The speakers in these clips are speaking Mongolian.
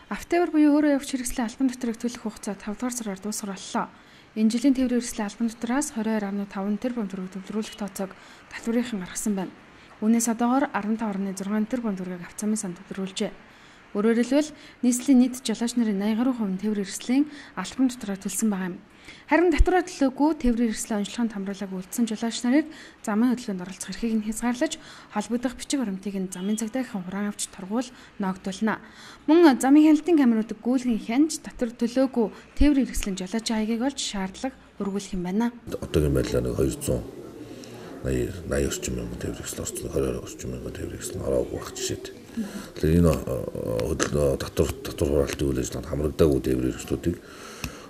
Автотевр буюу өөрөө явж хэрэгслийн албан дотор төлөх хугацаа 5 дугаар сараар дуусгар боллоо. Энэ жилийн тээврийн хэрэгслийн албан дотроос 22.5 тэрбум төгрөг төвлөрүүлэх тооцоог татврынхан гаргасан байна. Үүнээс одоогоор 15.6 тэрбум төгрөгийг авц замын сан төвлөрүүлжээ. Өөрөөр хэлбэл нийслэлийн нийт жолооч нарын 80% тээврийн хэрэгслийн албан дотороор төлсөн байгаа юм. Харин татвараа төлөөгүй тээврийн хэрэгслийн онцлогоонд хамруулаагүй үлдсэн жолооч нарыг замын хөдөлгөөнд оролцох эрхийг нь хязгаарлаж, холбогдох бичиг баримтыг нь замын цагдаагийн хураан авч торгуул ногдуулна. Мөн замын хяналтын камеруудыг гүйлгэн хянж татвар төлөөгүй тээврийн хэрэгслийн жолооч хаягийг олж шаардлага өргүүлэх юм байна. Одоогийн байдлаар 280 орчим мянган тээврийн хэрэгсэл орсон, 20 орчим мянган тээврийн хэрэгсэл ороогүй байх жишээд. Тэгэхээр энэ татвар хураалтын үйл ажиллагаанд хамрагдаагүй тээврийн хэрэгслүүдийг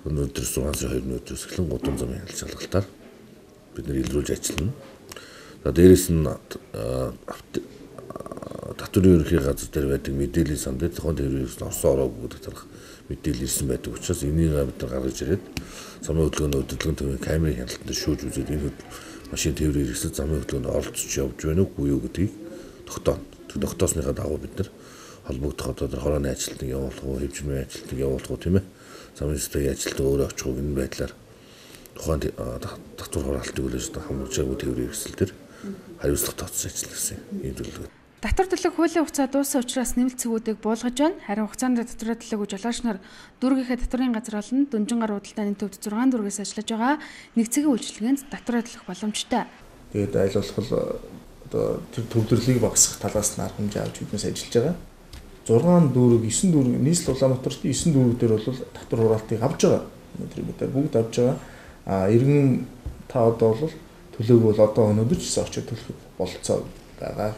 өнөөдөр 6 сарын 2-ны өдрөөс эхлэн гудамж замын хяналт шалгалтаар бид нэр илрүүлж ажиллана. За дээрээс нь татврын ерөнхий газар дээр байдаг мэдээллийн сан дээр зохион тээврийн хэрэгсэл орсон ороогүй гэдэг талах мэдээлэл ирсэн байдаг учраас энийг бид нар гаргаж ирээд замын хөдөлгөөний өдөрлөгөн төвийн камерын хяналтанд шүүж үзээд энэ машин тээврийн хэрэгсэл замын хөдөлгөөнд оролцож явж байна уу юу гэдгийг тогтооно. Тогтоосныхаа дагуу бид нар холбогдох одоо хорооны ажилтныг явуулах уу, хэвжмийн ажилтныг явуулах уу тийм ээ. Замын системийн ажилтнаа өөрөө очих уу гэх байдлаар тухайн татвар хураалтын үйл ажиллагаа хамруулжаагүй тээврийн хэрэгсэл төр хариуцлага тооцож ажилласан юм төлөвлөгөө. Татвар төлөх хуулийн хугацаа дууссан учраас нэмэлт цэгүүдийг буулгаж байна. Харин хугацаанд татвараа төлөөгүй жолооч нар дүүргийнхээ татварын газар болон Дүнжин гар худалдааны төвд 6 дүүргээс ажиллаж байгаа. Нэг цэгийн үйлчилгээнд татвараа төлөх боломжтой. Тэгээд аль болох одоо тэр төвлөрлийг багасгах талаас нь арга хэмжээ авч биднээс ажиллаж байгаа. 6 дүүрэг, 9 дүүрэг, нийслэл Улаанбаатарт 9 дүүргүүдээр бол татвар хураалтыг авч байгаа. Өнөөдөр бид бүгд авч байгаа. Иргэн та одоо бол төлөөгүй бол одоо өнөөдөр ч гэсэн очиж төлөх бололцоо байгаа.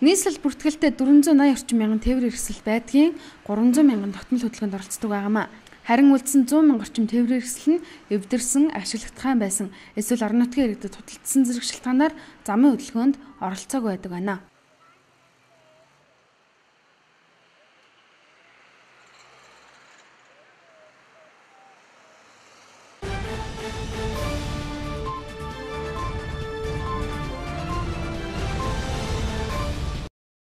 Нийслэл бүртгэлтэй 480 орчим мянган тээврийн хэрэгсэл байдгийн 300 мянган тогтмол хөдөлгөөнд оролцдог байгаамаа. Харин үлдсэн 100 мянга орчим тээврийн хэрэгсэл нь эвдэрсэн, ашиглагдахаан байсан. Эсвэл орон нутгийн иргэдэд худалдсан зэрэг шалтгаанаар замын хөдөлгөөнд оролцоогүй байдаг байна.